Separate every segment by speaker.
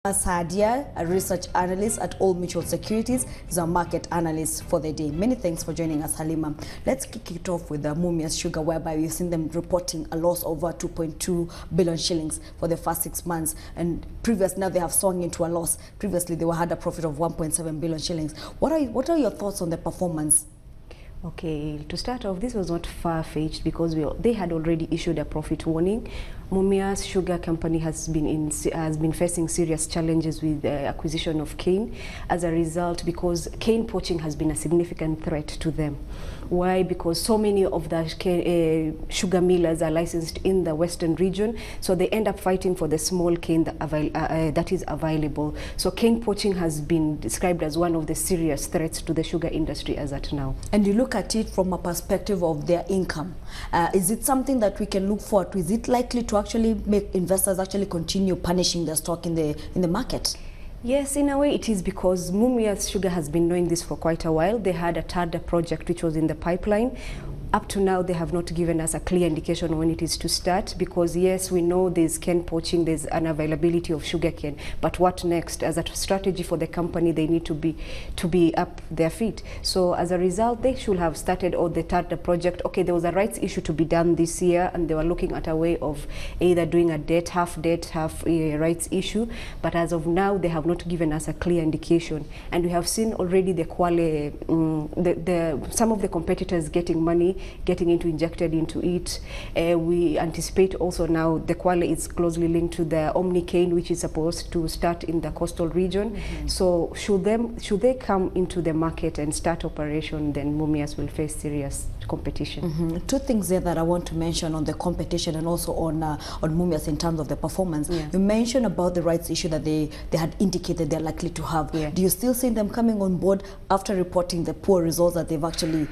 Speaker 1: Sadia, a research analyst at Old Mutual Securities, is our market analyst for the day. Many thanks for joining us, Halima. Let's kick it off with the Mumias Sugar, whereby we've seen them reporting a loss over 2.2 billion shillings for the first 6 months. And now they have swung into a loss. Previously, they had a profit of 1.7 billion shillings. What are your thoughts on the performance?
Speaker 2: Okay, to start off, this was not far-fetched because they had already issued a profit warning. Mumias Sugar Company has been facing serious challenges with the acquisition of cane as a result, because cane poaching has been a significant threat to them. Why? Because so many of the sugar millers are licensed in the western region, so they end up fighting for the small cane that is available. So cane poaching has been described as one of the serious threats to the sugar industry as at now.
Speaker 1: And you look at it from a perspective of their income. Is it something that we can look forward to? Is it likely to actually make investors actually continue punishing their stock in the market?
Speaker 2: Yes, in a way it is, because Mumias Sugar has been doing this for quite a while. They had a TADA project which was in the pipeline. Up to now, they have not given us a clear indication when it is to start, because yes, we know there's cane poaching, there's an availability of sugar cane, but what next? As a strategy for the company, they need to be up their feet. So as a result, they should have started the TADA project. Okay, there was a rights issue to be done this year, and they were looking at a way of either doing a half rights issue, but as of now, they have not given us a clear indication. And we have seen already the some of the competitors getting money, injected into it. We anticipate also now the Kwale is closely linked to the Omni cane, which is supposed to start in the coastal region. Mm-hmm. So should they come into the market and start operation, then Mumias will face serious competition.
Speaker 1: Mm-hmm. Two things there that I want to mention on the competition and also on Mumias in terms of the performance. Yeah. You mentioned about the rights issue that they had indicated they're likely to have. Yeah. Do you still see them coming on board after reporting the poor results that they've actually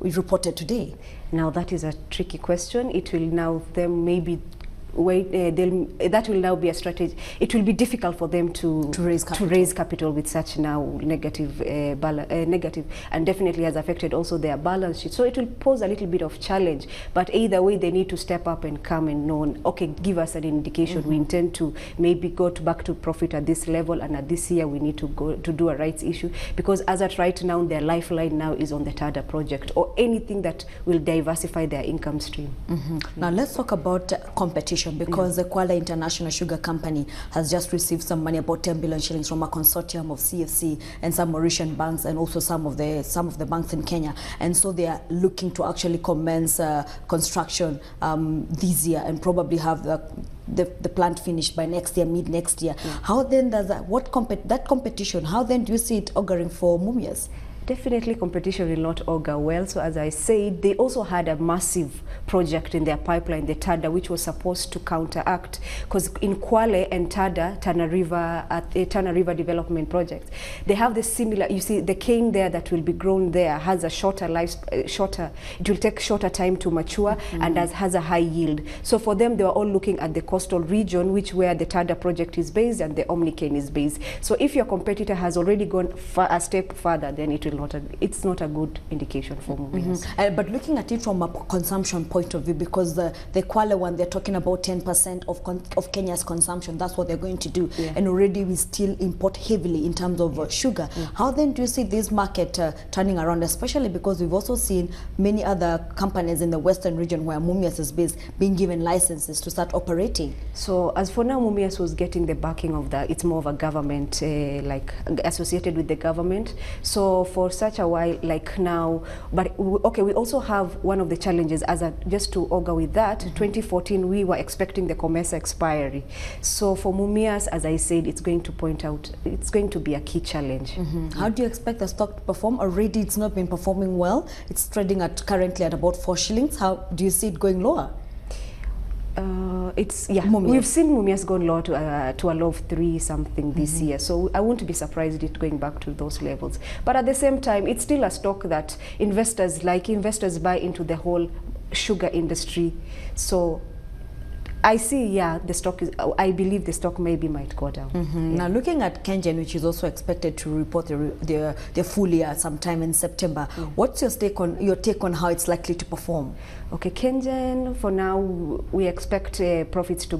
Speaker 1: reported today?
Speaker 2: Now that is a tricky question. It will now that will now be a strategy. It will be difficult for them to raise capital with such now negative, and definitely has affected also their balance sheet. So it will pose a little bit of challenge. But either way, they need to step up and come and know, okay, give us an indication. Mm-hmm. We intend to maybe go back to profit at this level, and at this year we need to go to do a rights issue, because as at right now, their lifeline now is on the TADA project or anything that will diversify their income stream.
Speaker 1: Mm-hmm. Now let's talk about competition. Because the Kwale International Sugar Company has just received some money, about 10 billion shillings, from a consortium of CFC and some Mauritian banks, and also some of the banks in Kenya. And so they are looking to actually commence construction this year and probably have the plant finished by next year, mid next year. Yeah. How then does that competition? How then do you see it auguring for Mumias?
Speaker 2: Definitely competition will not augur well. So as I said, they also had a massive project in their pipeline, the TADA, which was supposed to counteract, because in Kwale and TADA, Tana River Development Project, they have the similar, you see, the cane there that will be grown there has a it will take shorter time to mature. Mm-hmm. And has a high yield. So for them, they were all looking at the coastal region, where the TADA project is based and the Omni cane is based. So if your competitor has already gone a step further, then it's not a good indication for Mumias.
Speaker 1: Mm-hmm. But looking at it from a consumption point of view, because the Kwale one, they're talking about 10% of Kenya's consumption. That's what they're going to do. Yeah. And already we still import heavily in terms of sugar. Yeah. How then do you see this market turning around, especially because we've also seen many other companies in the western region where Mumias is based being given licenses to start operating?
Speaker 2: So as for now, Mumias was getting the backing of it's more of a government, like associated with the government. So for such a while, like now, but okay, we also have one of the challenges, just to augur with that. Mm-hmm. 2014, we were expecting the COMESA expiry. So for Mumias, as I said, it's going to be a key challenge.
Speaker 1: Mm-hmm. How do you expect the stock to perform? Already it's not been performing well. It's trading currently at about 4 shillings. How do you see it going lower?
Speaker 2: We've seen Mumias go low to a low of 3 something this year, so I won't be surprised it going back to those levels. But at the same time, it's still a stock that investors buy into the whole sugar industry. So I see, yeah, the stock is, I believe the stock maybe might go down.
Speaker 1: Now looking at KenGen, which is also expected to report their full year sometime in September, what's your take on how it's likely to perform?
Speaker 2: Okay, KenGen, for now, we expect profits to,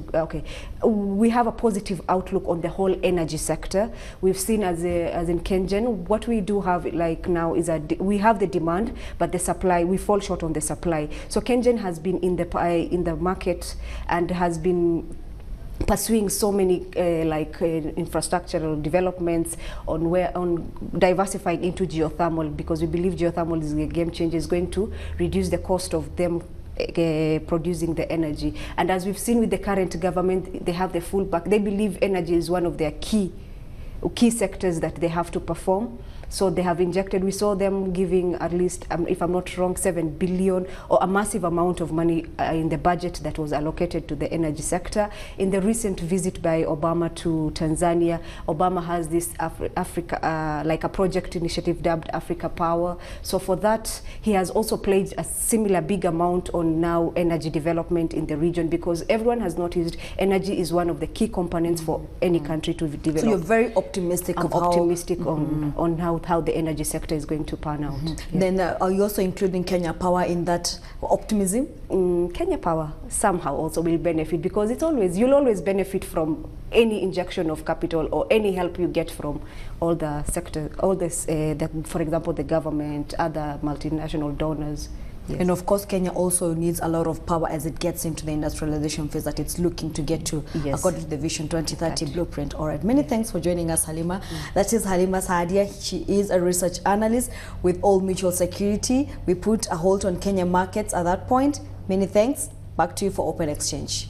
Speaker 2: we have a positive outlook on the whole energy sector. We've seen as in KenGen, what we do have like now is we have the demand, but the supply, we fall short on the supply. So KenGen has been in the market and has been pursuing so many infrastructural developments on diversifying into geothermal, because we believe geothermal is a game changer, is going to reduce the cost of them producing the energy. And as we've seen with the current government, they have the full back. They believe energy is one of their key sectors that they have to perform. So they have injected, we saw them giving at least, if I'm not wrong, 7 billion or a massive amount of money in the budget that was allocated to the energy sector. In the recent visit by Obama to Tanzania, Obama has this Africa, like a project initiative dubbed Africa Power. So for that, he has also pledged a similar big amount on now energy development in the region, because everyone has noticed energy is one of the key components for any country to develop. So
Speaker 1: you're very optimistic
Speaker 2: on how the energy sector is going to pan out.
Speaker 1: Then are you also including Kenya Power in that optimism?
Speaker 2: Kenya Power somehow also will benefit, because you'll always benefit from any injection of capital or any help you get from all the sector, for example, the government, other multinational donors. Yes.
Speaker 1: And of course, Kenya also needs a lot of power as it gets into the industrialization phase that it's looking to get to, according to the Vision 2030 blueprint. All right, many thanks for joining us, Halima. That is Halima Saadia. She is a research analyst with Old Mutual Security. We put a halt on Kenya markets at that point. Many thanks. Back to you for Open Exchange.